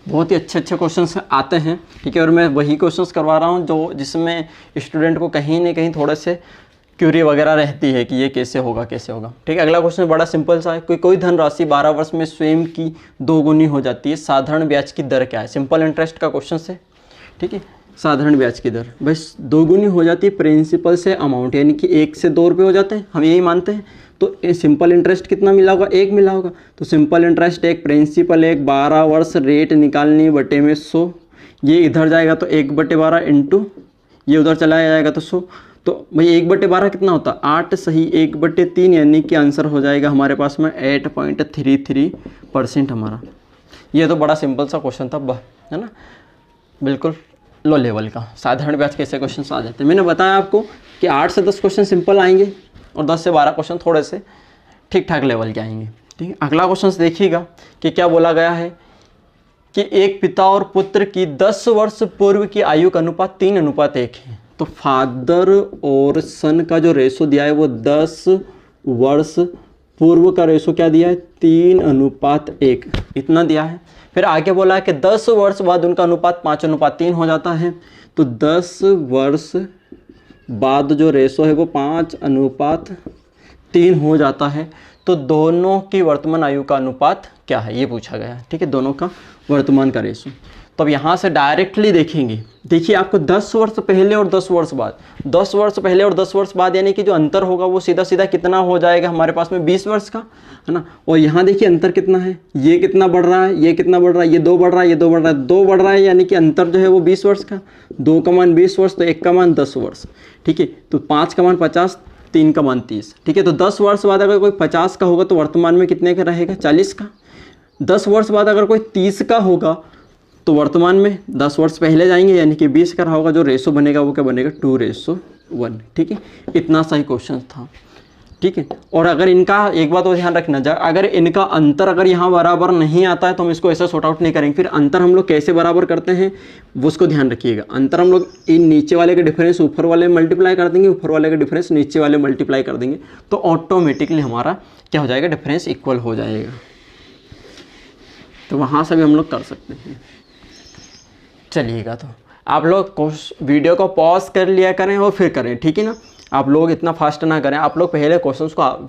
Speaker 2: बहुत ही अच्छे क्वेश्चंस आते हैं, ठीक है, और मैं वही क्वेश्चंस करवा रहा हूँ जो जिसमें स्टूडेंट को कहीं ना कहीं थोड़े से क्यूरी वगैरह रहती है कि ये कैसे होगा, ठीक है। अगला क्वेश्चन बड़ा सिंपल सा है, कोई धनराशि 12 वर्ष में स्वयं की 2 गुनी हो जाती है, साधारण ब्याज की दर क्या है। सिंपल इंटरेस्ट का क्वेश्चन है, ठीक है। साधारण ब्याज की दर बस 2 गुनी हो जाती है प्रिंसिपल से अमाउंट, यानी कि 1 से 2 रुपये हो जाते हैं, हम यही मानते हैं। तो सिंपल इंटरेस्ट कितना मिला होगा, 1 मिला होगा। तो सिंपल इंटरेस्ट 1, प्रिंसिपल 1, 12 वर्ष, रेट निकालनी बटे में 100, ये इधर जाएगा तो 1/12 इंटू ये उधर चला जाएगा तो 100। तो भाई 1/12 कितना होता है, 8 सही 1/3, यानी कि आंसर हो जाएगा हमारे पास में 8.33% हमारा। ये तो बड़ा सिंपल सा क्वेश्चन था, है ना, बिल्कुल लो लेवल का। साधारण ब्याज कैसे क्वेश्चन आ जाते हैं, मैंने बताया आपको कि 8 से 10 क्वेश्चन सिंपल आएंगे और 10 से 12 क्वेश्चन थोड़े से ठीक ठाक लेवल के आएंगे, ठीक है। अगला क्वेश्चन देखिएगा कि क्या बोला गया है कि एक पिता और पुत्र की 10 वर्ष पूर्व की आयु का अनुपात 3:1 है। तो फादर और सन का जो रेशो दिया है वो 10 वर्ष पूर्व का रेशो क्या दिया है, 3:1 इतना दिया है। फिर आगे बोला है कि 10 वर्ष बाद उनका अनुपात 5:3 हो जाता है। तो 10 वर्ष बाद जो रेशो है वो 5:3 हो जाता है। तो दोनों की वर्तमान आयु का अनुपात क्या है ये पूछा गया है, ठीक है, दोनों का वर्तमान का रेशो। तो अब यहाँ से डायरेक्टली देखेंगे, देखिए आपको 10 वर्ष पहले और 10 वर्ष बाद, 10 वर्ष पहले और 10 वर्ष बाद यानी कि जो अंतर होगा वो सीधा सीधा कितना हो जाएगा हमारे पास में 20 वर्ष का, है ना। और यहाँ देखिए अंतर कितना है, ये कितना बढ़ रहा है, ये कितना बढ़ रहा है, ये 2 बढ़ रहा है, ये 2 बढ़ रहा है, 2 बढ़ रहा है, यानी कि अंतर जो है वो 20 वर्ष का। 2 का मान 20 वर्ष तो 1 का मान 10 वर्ष, ठीक है। तो 5 का मान 50, 3 का मान 30, ठीक है। तो 10 वर्ष बाद अगर कोई 50 का होगा तो वर्तमान में कितने का रहेगा, 40 का। 10 वर्ष बाद अगर कोई 30 का होगा तो वर्तमान में 10 वर्ष पहले जाएंगे, यानी कि 20 का होगा, जो रेशो बनेगा वो क्या बनेगा, 2:1, ठीक है। इतना सही क्वेश्चन था, ठीक है। और अगर इनका एक बात और ध्यान रखना, अगर इनका अंतर अगर यहाँ बराबर नहीं आता है तो हम इसको ऐसा सॉर्ट आउट नहीं करेंगे। फिर अंतर हम लोग कैसे बराबर करते हैं वो उसको ध्यान रखिएगा। अंतर हम लोग इन नीचे वाले के डिफरेंस ऊपर वाले में मल्टीप्लाई कर देंगे, ऊपर वाले का डिफरेंस नीचे वाले मल्टीप्लाई कर देंगे, तो ऑटोमेटिकली हमारा क्या हो जाएगा, डिफरेंस इक्वल हो जाएगा। तो वहाँ से भी हम लोग कर सकते हैं। चलिएगा, तो आप लोग वीडियो को पॉज कर लिया करें और फिर करें, ठीक है ना। आप लोग इतना फास्ट ना करें, आप लोग पहले क्वेश्चंस को,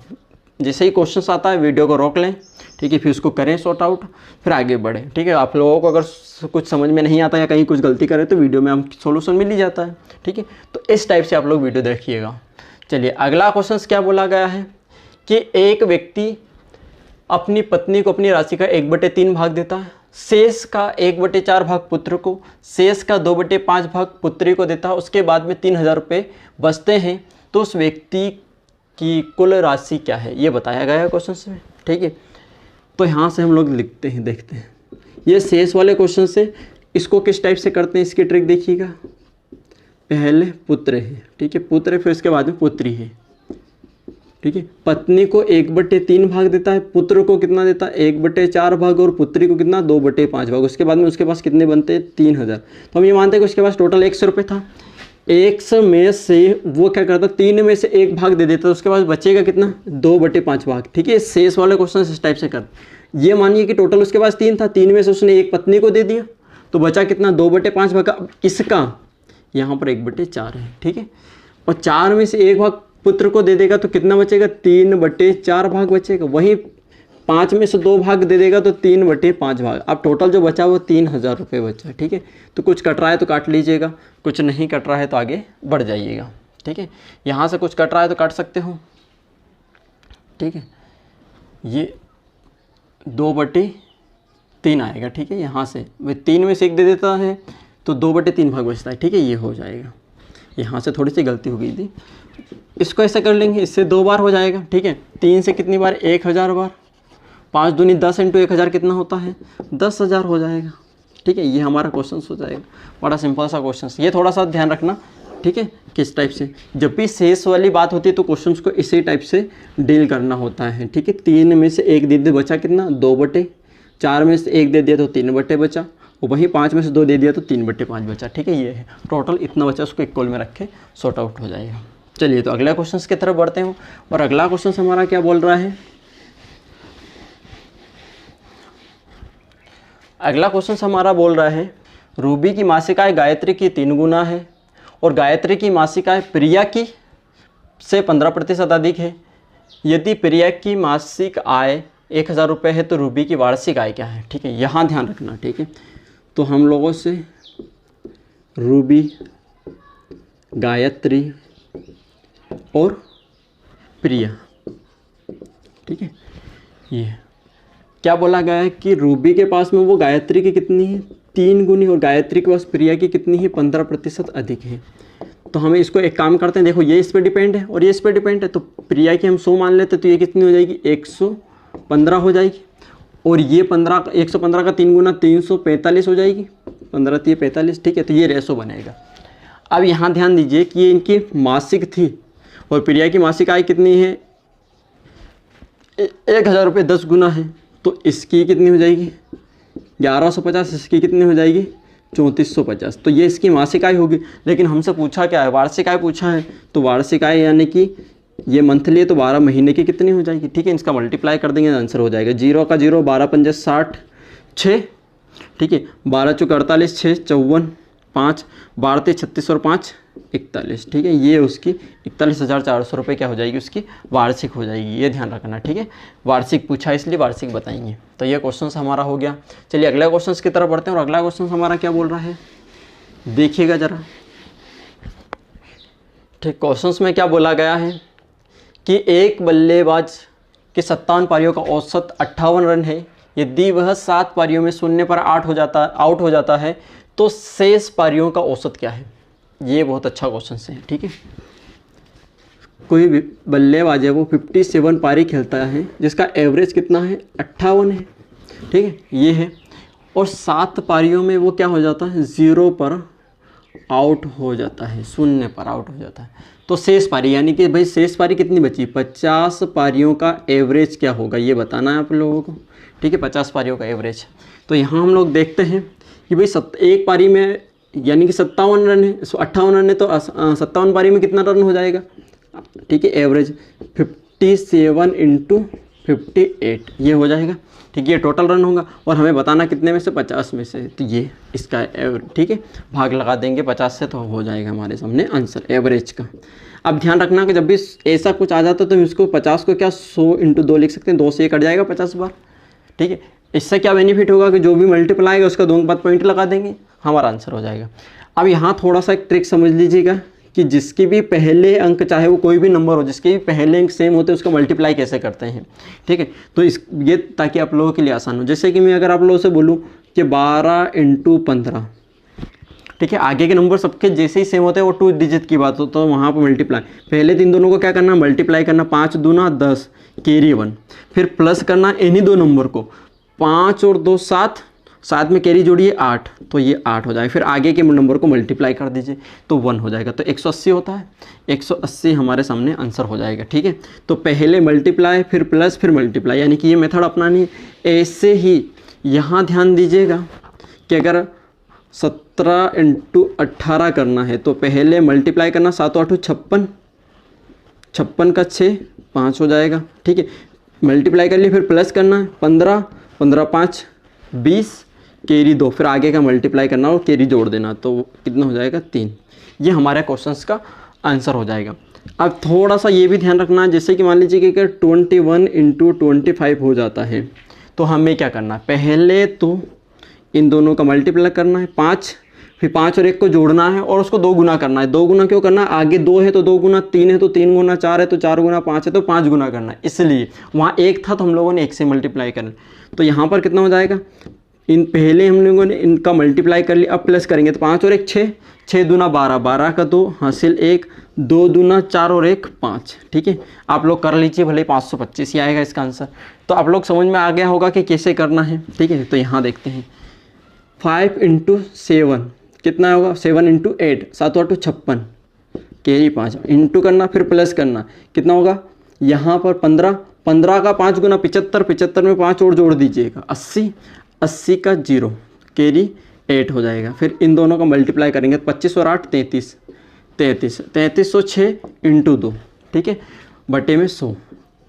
Speaker 2: जैसे ही क्वेश्चंस आता है वीडियो को रोक लें, ठीक है, फिर उसको करें सॉर्ट आउट, फिर आगे बढ़ें, ठीक है। आप लोगों को अगर कुछ समझ में नहीं आता या कहीं कुछ गलती करें तो वीडियो में हम सोल्यूशन मिल ही जाता है, ठीक है। तो इस टाइप से आप लोग वीडियो देखिएगा। चलिए अगला क्वेश्चन क्या बोला गया है कि एक व्यक्ति अपनी पत्नी को अपनी राशि का 1/3 भाग देता है, शेष का 1/4 भाग पुत्र को, शेष का 2/5 भाग पुत्री को देता है। उसके बाद में 3000 रुपये बचते हैं। तो उस व्यक्ति कि कुल राशि क्या है, ये बताया गया है क्वेश्चन में। ठीक है, तो यहाँ से हम लोग लिखते हैं, देखते हैं ये शेष वाले क्वेश्चन से इसको किस टाइप से करते हैं। इसकी ट्रिक देखिएगा, पहले पुत्र है, ठीक है, पुत्र, फिर उसके बाद में पुत्री है। ठीक है, पत्नी को 1/3 भाग देता है, पुत्र को कितना देता है 1/4 भाग, और पुत्री को कितना 2/5 भाग। उसके बाद में उसके पास कितने बनते हैं 3000। तो हम ये मानते हैं कि उसके पास टोटल 100 रुपये था। 100 में से वो क्या करता, 3 में से 1 भाग दे देता, तो उसके पास बचेगा कितना 2/5 भाग। ठीक है, शेष वाले क्वेश्चन इस टाइप से कर, ये मानिए कि टोटल उसके पास 3 था, 3 में से उसने 1 पत्नी को दे दिया, तो बचा कितना 2/5 भाग। अब इसका यहाँ पर 1/4 है। ठीक है, और 4 में से 1 भाग पुत्र को दे देगा तो कितना बचेगा 3/4 भाग बचेगा। वही 5 में से 2 भाग दे देगा तो 3/5 भाग। अब टोटल जो बचा वो 3000 रुपये बचा। ठीक है, तो कुछ कट रहा है तो काट लीजिएगा, कुछ नहीं कट रहा है तो आगे बढ़ जाइएगा। ठीक है, यहाँ से कुछ कट रहा है तो काट सकते हो। ठीक है, ये 2/3 आएगा। ठीक है, यहाँ से वे 3 में से 1 दे देता है तो 2/3 भाग बचता है। ठीक है, ये हो जाएगा। यहाँ से थोड़ी सी गलती हो गई थी, इसको ऐसे कर लेंगे, इससे 2 बार हो जाएगा। ठीक है, 3 से कितनी बार 1000 बार, 5 दूनी 10 × 1000 कितना होता है 10,000 हो जाएगा। ठीक है, ये हमारा क्वेश्चन हो जाएगा। बड़ा सिंपल सा क्वेश्चन, ये थोड़ा सा ध्यान रखना। ठीक है, किस टाइप से, जब भी शेष वाली बात होती है तो क्वेश्चंस को इसी टाइप से डील करना होता है। ठीक है, 3 में से 1 दे दे, बचा कितना 2/4 में से 1 दे दिया तो 3/, बचा, और वहीं 5 में से 2 दे दिया तो 3/5 बचा। ठीक है, ये है टोटल इतना बचा, उसको इक्वल में रखे सॉर्ट आउट हो जाएगा। चलिए, तो अगला क्वेश्चन की तरफ बढ़ते हैं, और अगला क्वेश्चन हमारा क्या बोल रहा है। अगला क्वेश्चन हमारा बोल रहा है रूबी की मासिक आय गायत्री की 3 गुना है, और गायत्री की मासिक आय प्रिया की से 15% अधिक है। यदि प्रिया की मासिक आय 1000 रुपये है तो रूबी की वार्षिक आय क्या है। ठीक है, यहाँ ध्यान रखना। ठीक है, तो हम लोगों से रूबी, गायत्री और प्रिया, ठीक है, ये क्या बोला गया है कि रूबी के पास में वो गायत्री की कितनी है 3 गुनी, और गायत्री के पास प्रिया की कितनी है 15% अधिक है। तो हमें इसको एक काम करते हैं, देखो ये इस पर डिपेंड है और ये इस पर डिपेंड है, तो प्रिया की हम 100 मान लेते, तो ये कितनी हो जाएगी 115 हो जाएगी, और ये 115 का 3 गुना 345 हो जाएगी, 15 3 45। ठीक है, तो ये रेशो बनेगा। अब यहाँ ध्यान दीजिए कि ये इनकी मासिक थी, और प्रिया की मासिक आय कितनी है 1000 रुपये, 10 गुना है, तो इसकी कितनी हो जाएगी 1150, इसकी कितनी हो जाएगी 3450। तो ये इसकी मासिक आय होगी। लेकिन हमसे पूछा क्या है, वार्षिक आय पूछा है, तो वार्षिक आय यानी कि ये मंथली है तो 12 महीने की कितनी हो जाएगी। ठीक है, इसका मल्टीप्लाई कर देंगे, आंसर हो जाएगा 0 का 0, 12 पंजे 60, 6। ठीक है, 12 चौक 48, 6 54, 5 12 36 और 5 41। ठीक है, ये उसकी 41,400 रुपये क्या हो जाएगी, उसकी वार्षिक हो जाएगी। ये ध्यान रखना। ठीक है, वार्षिक पूछा इसलिए वार्षिक बताएंगे। तो ये क्वेश्चन हमारा हो गया। चलिए अगला क्वेश्चन की तरफ बढ़ते हैं, और अगला क्वेश्चन हमारा क्या बोल रहा है देखिएगा ज़रा। ठीक, क्वेश्चन में क्या बोला गया है कि एक बल्लेबाज के 57 पारियों का औसत 58 रन है। यदि वह 7 पारियों में 0 पर आउट हो जाता है तो शेष पारियों का औसत क्या है। ये बहुत अच्छा क्वेश्चन है। ठीक है, कोई भी बल्लेबाज है वो 57 पारी खेलता है जिसका एवरेज कितना है 58 है। ठीक है, ये है, और 7 पारियों में वो क्या हो जाता है 0 पर आउट हो जाता है, 0 पर आउट हो जाता है। तो शेष पारी यानी कि भाई शेष पारी कितनी बची 50 पारियों का एवरेज क्या होगा ये बताना है आप लोगों को। ठीक है, 50 पारियों का एवरेज। तो यहाँ हम लोग देखते हैं कि भाई एक पारी में यानी कि 57 रन है, 58 रन है, तो 57 पारी में कितना रन हो जाएगा। ठीक है, एवरेज 57 × 58 ये हो जाएगा। ठीक है, ये टोटल रन होगा, और हमें बताना कितने में से 50 में से, तो ये इसका एवरेज। ठीक है, भाग लगा देंगे 50 से तो हो जाएगा हमारे सामने आंसर एवरेज का। अब ध्यान रखना कि जब भी ऐसा कुछ आ जाता है तो हम इसको 50 को क्या 100 × 2 लिख सकते हैं, 2 से ये कट जाएगा 50 बार। ठीक है, इससे क्या बेनिफिट होगा कि जो भी मल्टीप्लाई आएगा उसका 2 के बाद पॉइंट लगा देंगे, हमारा आंसर हो जाएगा। अब यहाँ थोड़ा सा एक ट्रिक समझ लीजिएगा कि जिसके भी पहले अंक, चाहे वो कोई भी नंबर हो, जिसके भी पहले अंक सेम होते हैं उसका मल्टीप्लाई कैसे करते हैं। ठीक है, तो ये ताकि आप लोगों के लिए आसान हो। जैसे कि मैं अगर आप लोगों से बोलूँ कि 12 × 15, ठीक है। आगे के नंबर सबके जैसे ही सेम होते हैं, वो 2 डिजिट की बात हो तो वहाँ पर मल्टीप्लाई, पहले 3 दोनों को क्या करना, मल्टीप्लाई करना, 5 दूना 10 कैरी 1, फिर प्लस करना इन्हीं 2 नंबर को, 5 और 2 7, साथ में कैरी जोड़िए 8, तो ये 8 हो जाएगा। फिर आगे के नंबर को मल्टीप्लाई कर दीजिए तो 1 हो जाएगा, तो 180 होता है, 180 हमारे सामने आंसर हो जाएगा। ठीक है, तो पहले मल्टीप्लाई फिर प्लस फिर मल्टीप्लाई, यानी कि ये मेथड अपनानी है। ऐसे ही यहाँ ध्यान दीजिएगा कि अगर 17 × 18 करना है तो पहले मल्टीप्लाई करना, 7 8 56, 56 का 6 5 हो जाएगा। ठीक है, मल्टीप्लाई कर लिए, फिर प्लस करना है 15, 15 5 20 कैरी 2, फिर आगे का मल्टीप्लाई करना और कैरी जोड़ देना, तो कितना हो जाएगा 3। ये हमारे क्वेश्चंस का आंसर हो जाएगा। अब थोड़ा सा ये भी ध्यान रखना, जैसे कि मान लीजिए कि अगर 21 × 25 हो जाता है तो हमें क्या करना है, पहले तो इन दोनों का मल्टीप्लाई करना है 5, फिर 5 और 1 को जोड़ना है और उसको 2 गुना करना है। 2 गुना क्यों करना है, आगे 2 है तो 2 गुना, 3 है तो 3 गुना, 4 है तो 4 गुना, 5 है तो 5 गुना करना है, इसलिए वहाँ 1 था तो हम लोगों ने 1 से मल्टीप्लाई करना। तो यहाँ पर कितना हो जाएगा, इन पहले हम लोगों ने इनका मल्टीप्लाई कर लिया, अब प्लस करेंगे तो 5 और 1 6, 6 दूना 12, 12 का 2 हासिल 1, 2 दूना 4 और 1 5। ठीक है, आप लोग कर लीजिए, भले 525 ही आएगा इसका आंसर। तो आप लोग समझ में आ गया होगा कि कैसे करना है। ठीक है, तो यहाँ देखते हैं 5 × 7 कितना होगा, 7 × 8, 7 8 56 कैरी 5, इंटू करना फिर प्लस करना, कितना होगा यहाँ पर 15, 15 का 5 गुना 75, 75 में 5 और जोड़ दीजिएगा 80, 80 का 0 कैरी 8 हो जाएगा। फिर इन दोनों का मल्टीप्लाई करेंगे, 25 और 8 33, 33, 3306 × 2, ठीक है, बटे में 100।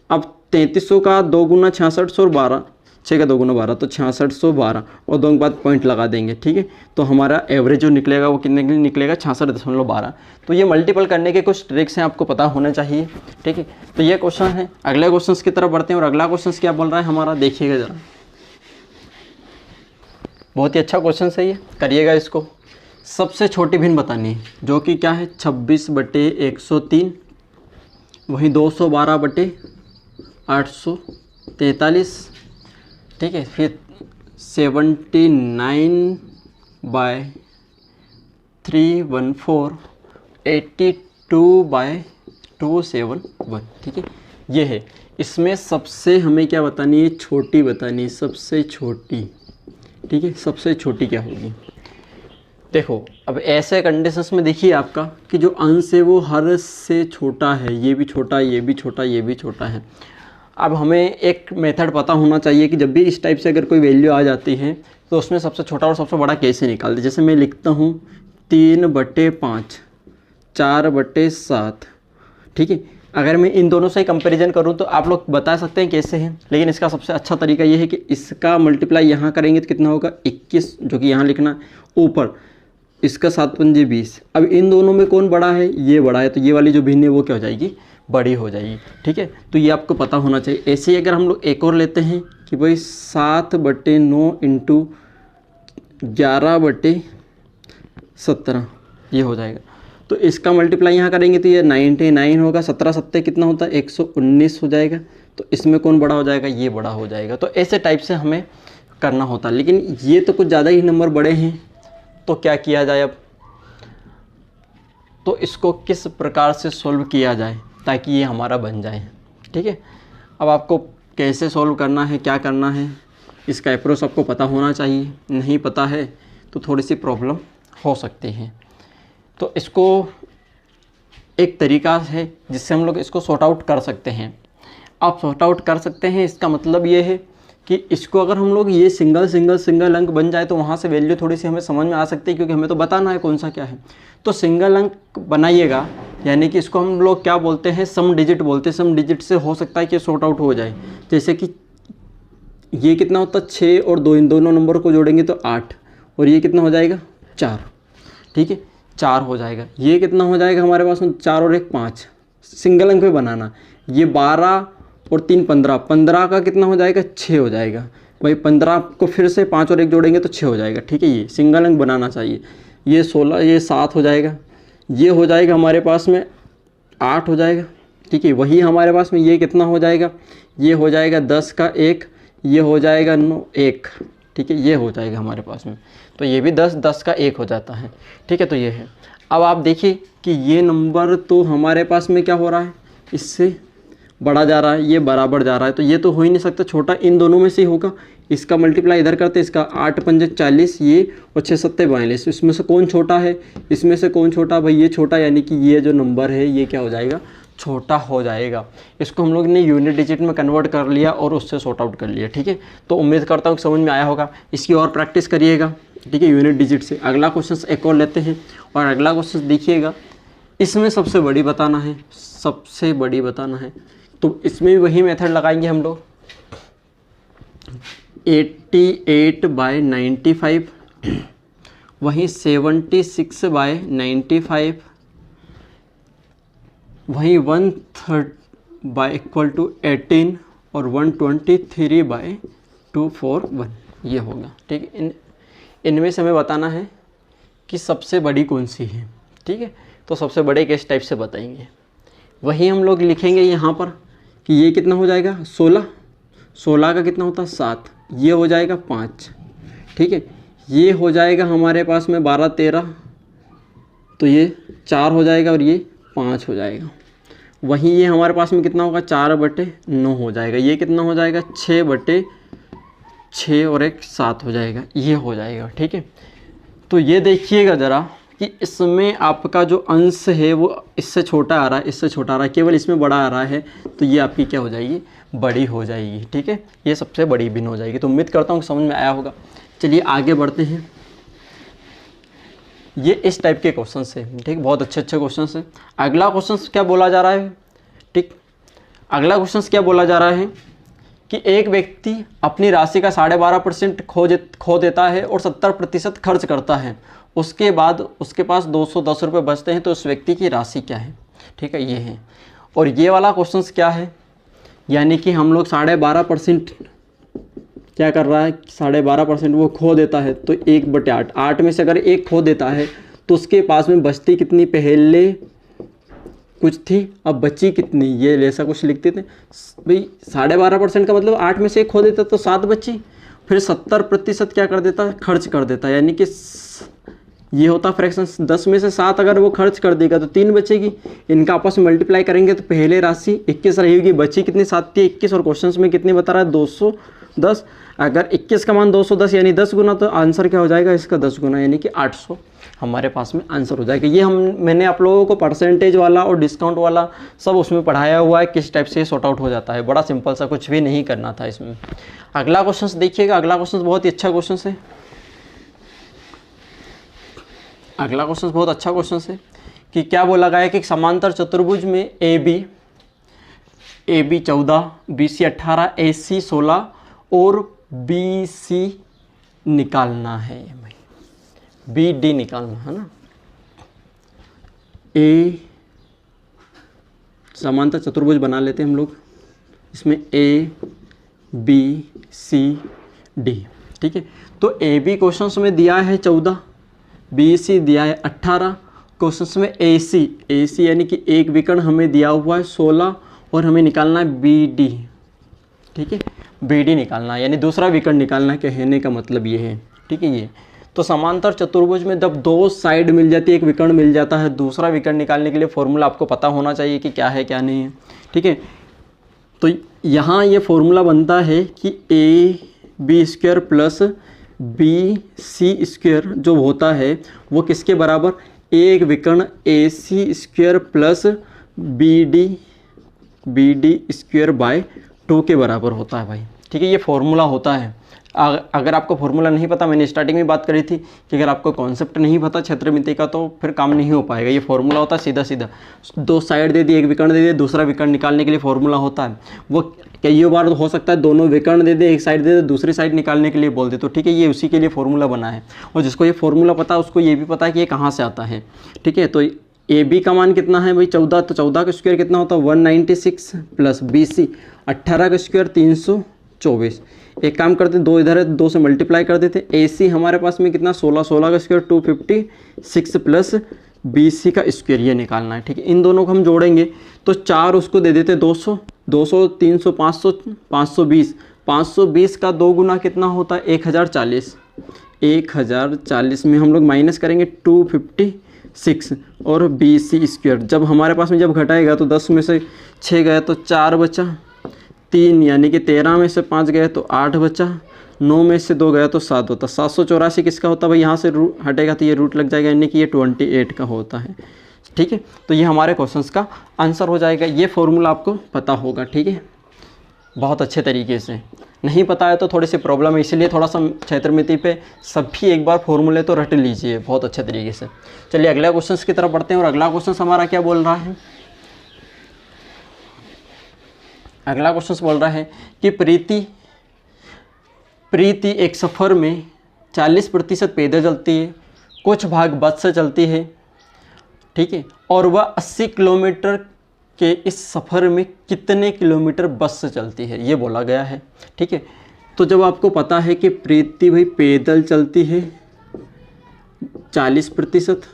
Speaker 2: अब 3300 का 2 गुना 6600 और 12, 6 का 2 गुना 12 तो 6612 और 2 के बाद पॉइंट लगा देंगे। ठीक है, तो हमारा एवरेज जो निकलेगा वो कितने निकलेगा, 66.12। तो ये मल्टीपल करने के कुछ ट्रिक्स हैं, आपको पता होना चाहिए। ठीक है, तो ये क्वेश्चन है। अगले क्वेश्चन की तरफ बढ़ते हैं और अगला क्वेश्चन क्या बोल रहा है हमारा, देखिएगा ज़रा। बहुत ही अच्छा क्वेश्चन है ये, करिएगा इसको। सबसे छोटी भिन्न बतानी है जो कि क्या है, 26/103, वहीं 212/843, ठीक है, फिर 79/314, 82/271। ठीक है, ये है। इसमें सबसे हमें क्या बतानी है, छोटी बतानी है, सबसे छोटी। ठीक है, सबसे छोटी क्या होगी, देखो अब ऐसे कंडीशंस में देखिए आपका कि जो अंश है वो हर से छोटा है, ये भी छोटा, ये भी छोटा, ये भी छोटा है। अब हमें एक मेथड पता होना चाहिए कि जब भी इस टाइप से अगर कोई वैल्यू आ जाती है तो उसमें सबसे छोटा और सबसे बड़ा कैसे निकालते। जैसे मैं लिखता हूँ 3/5, 4/7। ठीक है, अगर मैं इन दोनों से कंपैरिजन करूं तो आप लोग बता सकते हैं कैसे हैं, लेकिन इसका सबसे अच्छा तरीका ये है कि इसका मल्टीप्लाई यहाँ करेंगे तो कितना होगा 21, जो कि यहाँ लिखना ऊपर, इसका 7×5 20। अब इन दोनों में कौन बड़ा है, ये बड़ा है, तो ये वाली जो भिन्न है वो क्या हो जाएगी, बड़ी हो जाएगी। ठीक है, तो ये आपको पता होना चाहिए। ऐसे ही अगर हम लोग एक और लेते हैं कि भाई 7/9 × 11/17 ये हो जाएगा, तो इसका मल्टीप्लाई यहाँ करेंगे तो ये 99 होगा, 17 7 कितना होता है 119 हो जाएगा। तो इसमें कौन बड़ा हो जाएगा, ये बड़ा हो जाएगा। तो ऐसे टाइप से हमें करना होता है, लेकिन ये तो कुछ ज़्यादा ही नंबर बड़े हैं, तो क्या किया जाए अब, तो इसको किस प्रकार से सॉल्व किया जाए ताकि ये हमारा बन जाए। ठीक है, अब आपको कैसे सॉल्व करना है, क्या करना है, इसका अप्रोच आपको पता होना चाहिए। नहीं पता है तो थोड़ी सी प्रॉब्लम हो सकती है। तो इसको एक तरीका है जिससे हम लोग इसको सॉर्ट आउट कर सकते हैं। आप सॉर्ट आउट कर सकते हैं, इसका मतलब ये है कि इसको अगर हम लोग ये सिंगल अंक बन जाए तो वहाँ से वैल्यू थोड़ी सी हमें समझ में आ सकती है, क्योंकि हमें तो बताना है कौन सा क्या है। तो सिंगल अंक बनाइएगा, यानी कि इसको हम लोग क्या बोलते हैं, सम डिजिट बोलते हैं। सम डिजिट से हो सकता है कि सॉर्ट आउट हो जाए। जैसे कि ये कितना होता है 6 और 2, इन दोनों नंबर को जोड़ेंगे तो 8, और ये कितना हो जाएगा 4। ठीक है, 4 हो जाएगा। ये कितना हो जाएगा हमारे पास में 4 और 1 5, सिंगल अंक पे बनाना। ये 12 और 3 15, 15 का कितना हो जाएगा 6 हो जाएगा। भाई 15 को फिर से 5 और 1 जोड़ेंगे तो 6 हो जाएगा। ठीक है, ये सिंगल अंक बनाना चाहिए। ये 16, ये 7 हो जाएगा। ये हो जाएगा हमारे पास में 8 हो जाएगा। ठीक है, वही हमारे पास में ये कितना हो जाएगा, ये हो जाएगा 10 का 1, ये हो जाएगा 9 1। ठीक है, ये हो जाएगा हमारे पास में। तो ये भी 10, 10 का 1 हो जाता है, ठीक है। तो ये है। अब आप देखिए कि ये नंबर तो हमारे पास में क्या हो रहा है, इससे बड़ा जा रहा है, ये बराबर जा रहा है, तो ये तो हो ही नहीं सकता, छोटा इन दोनों में से ही होगा। इसका मल्टीप्लाई इधर करते, इसका 8 पंजे 40 ये, और 6 सत्ते 42, इसमें से कौन छोटा है, इसमें से कौन छोटा, भाई ये छोटा, यानी कि ये जो नंबर है ये क्या हो जाएगा, छोटा हो जाएगा। इसको हम लोग ने यूनिट डिजिट में कन्वर्ट कर लिया और उससे सॉर्ट आउट कर लिया, ठीक है। तो उम्मीद करता हूँ कि समझ में आया होगा। इसकी और प्रैक्टिस करिएगा, ठीक है, यूनिट डिजिट से। अगला क्वेश्चन एक और लेते हैं, और अगला क्वेश्चन देखिएगा, इसमें सबसे बड़ी बताना है, सबसे बड़ी बताना है। तो इसमें भी वही मेथड लगाएंगे हम लोग, 88/95, वहीं 76/95, वहीं 1/18 और 123/241, ये होगा, ठीक है। इनमें से हमें बताना है कि सबसे बड़ी कौन सी है, ठीक है। तो सबसे बड़े किस टाइप से बताएंगे, वही हम लोग लिखेंगे यहाँ पर कि ये कितना हो जाएगा, 16 का कितना होता है 7, ये हो जाएगा 5, ठीक है। ये हो जाएगा हमारे पास में 12, 13, तो ये 4 हो जाएगा और ये 5 हो जाएगा। वहीं ये हमारे पास में कितना होगा, 4/9 हो जाएगा। ये कितना हो जाएगा, 6/6 और एक 7 हो जाएगा, ये हो जाएगा, ठीक है। तो ये देखिएगा ज़रा कि इसमें आपका जो अंश है वो इससे छोटा आ रहा है, इससे छोटा आ रहा है, केवल इसमें बड़ा आ रहा है, तो ये आपकी क्या हो जाएगी, बड़ी हो जाएगी, ठीक है। ये सबसे बड़ी भिन्न हो जाएगी। तो उम्मीद करता हूँ कि समझ में आया होगा। चलिए आगे बढ़ते हैं। ये इस टाइप के क्वेश्चन है, ठीक, बहुत अच्छे क्वेश्चन है। अगला क्वेश्चन क्या बोला जा रहा है, ठीक, अगला क्वेश्चन क्या बोला जा रहा है कि एक व्यक्ति अपनी राशि का 12.5% खो देता है और 70% खर्च करता है, उसके बाद उसके पास 210 रुपये बचते हैं, तो उस व्यक्ति की राशि क्या है, ठीक है, ये है। और ये वाला क्वेश्चन क्या है, यानी कि हम लोग 12.5% क्या कर रहा है, 12.5% वो खो देता है, तो 1/8, 8 में से अगर 1 खो देता है तो उसके पास में बचती कितनी, पहले कुछ थी अब बची कितनी, ये ऐसा कुछ लिखते थे भाई। 12.5% का मतलब 8 में से 1 खो देता तो 7 बची, फिर 70% क्या कर देता, खर्च कर देता, यानी कि ये होता फ्रैक्शन। 10 में से 7 अगर वो खर्च कर देगा तो 3 बचेगी। इनका आपस में मल्टीप्लाई करेंगे तो पहले राशि 21 रहेगी, बची कितनी, 7 थी 21, और क्वेश्चन में कितनी बता रहा है, 210। अगर 21 का मान 210 यानी 10 गुना, तो आंसर क्या हो जाएगा इसका, 10 गुना, यानी कि 800 हमारे पास में आंसर हो जाएगा। ये मैंने आप लोगों को परसेंटेज वाला और डिस्काउंट वाला सब उसमें पढ़ाया हुआ है, किस टाइप से सॉर्ट आउट हो जाता है। बड़ा सिंपल सा, कुछ भी नहीं करना था इसमें। अगला क्वेश्चन देखिएगा, अगला क्वेश्चन बहुत ही अच्छा क्वेश्चन है। अगला क्वेश्चन बहुत अच्छा क्वेश्चन है कि क्या बोला गया है कि समांतर चतुर्भुज में ए बी 14, BC 18, AC 16 और BC निकालना है, BD निकालना है ना। ए समांतर चतुर्भुज बना लेते हैं हम लोग, इसमें ABCD, ठीक है। तो AB क्वेश्चन में दिया है 14, BC दिया है 18, क्वेश्चन में AC यानी कि एक विकर्ण हमें दिया हुआ है 16, और हमें निकालना है BD, ठीक है, BD निकालना है, यानी दूसरा विकर्ण निकालना है, कहने का मतलब ये है, ठीक है। ये तो समांतर चतुर्भुज में जब 2 साइड मिल जाती है, एक विकर्ण मिल जाता है, दूसरा विकर्ण निकालने के लिए फॉर्मूला आपको पता होना चाहिए कि क्या है क्या नहीं है, ठीक है। तो यहाँ ये फॉर्मूला बनता है कि AB² प्लस BC² जो होता है वो किसके बराबर, एक विकर्ण AC² प्लस BD²/2 के बराबर होता है भाई, ठीक है। ये फॉर्मूला होता है। अगर आपको फॉर्मूला नहीं पता, मैंने स्टार्टिंग में बात करी थी कि अगर आपको कॉन्सेप्ट नहीं पता क्षेत्रमिति का तो फिर काम नहीं हो पाएगा। ये फॉर्मूला होता है सीधा सीधा, 2 साइड दे दी, एक विकर्ण दे दिया, दूसरा विकर्ण निकालने के लिए फॉर्मूला होता है। वो कई बार हो सकता है दोनों विकर्ण दे दे, एक साइड दे दे, दूसरी साइड निकालने के लिए बोल दे, तो ठीक है, ये उसी के लिए फॉर्मूला बना है। और जिसको ये फॉर्मूला पता है उसको ये भी पता है कि ये कहाँ से आता है, ठीक है। तो AB का मान कितना है भाई 14, तो 14 का स्क्वायर कितना होता है 196 प्लस BC 18 का स्क्वायर 324। एक काम करते, 2 इधर है, 2 से मल्टीप्लाई कर देते। AC हमारे पास में कितना 16 का स्क्वायर 256 प्लस BC का स्क्वायर, ये निकालना है, ठीक है। इन दोनों को हम जोड़ेंगे तो 4 उसको दे देते 200, 300, 500, 520, 520 का 2 गुना कितना होता है 1040। 1040 में हम लोग माइनस करेंगे 256 और 20c²। जब हमारे पास में जब घटाएगा तो 10 में से 6 गया तो 4 बचा, 3 यानी कि 13 में से 5 गए तो 8 बचा, 9 में से 2 गया तो 7 होता। 784 किसका होता है भाई, यहाँ से रूट हटेगा तो ये रूट लग जाएगा, यानी कि ये 28 का होता है। ठीक है, तो ये हमारे क्वेश्चंस का आंसर हो जाएगा। ये फॉर्मूला आपको पता होगा, ठीक है, बहुत अच्छे तरीके से। नहीं पता है तो थोड़ी सी प्रॉब्लम है, इसीलिए थोड़ा सा क्षेत्रमिति पे सभी एक बार फॉर्मूले तो रट लीजिए बहुत अच्छे तरीके से। चलिए अगला क्वेश्चन की तरफ बढ़ते हैं, और अगला क्वेश्चन हमारा क्या बोल रहा है। अगला क्वेश्चन बोल रहा है कि प्रीति एक सफ़र में 40% पैदल चलती है, कुछ भाग बस से चलती है, ठीक है, और वह 80 किलोमीटर के इस सफ़र में कितने किलोमीटर बस से चलती है, ये बोला गया है। ठीक है, तो जब आपको पता है कि प्रीति भाई पैदल चलती है 40%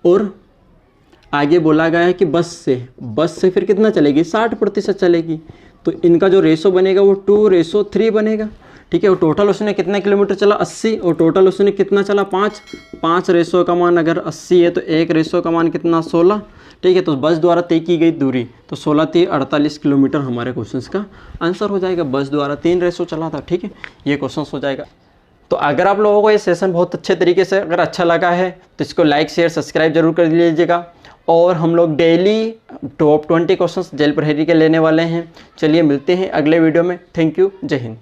Speaker 2: और आगे बोला गया है कि बस से फिर कितना चलेगी 60% चलेगी, तो इनका जो रेशो बनेगा वो 2:3 बनेगा। ठीक है, और टोटल उसने कितने किलोमीटर चला 80, और टोटल उसने कितना चला 5 रेशो का मान अगर 80 है तो 1 रेशो का मान कितना 16। ठीक है, तो बस द्वारा तय की गई दूरी तो 16 × 48 किलोमीटर हमारे क्वेश्चन का आंसर हो जाएगा। बस द्वारा 3 रेशो चला था। ठीक है, ये क्वेश्चन हो जाएगा। तो अगर आप लोगों को ये सेशन बहुत अच्छे तरीके से अगर अच्छा लगा है तो इसको लाइक शेयर सब्सक्राइब जरूर कर लीजिएगा। और हम लोग डेली टॉप 20 क्वेश्चंस जेल प्रहरी के लेने वाले हैं। चलिए मिलते हैं अगले वीडियो में। थैंक यू, जय हिंद।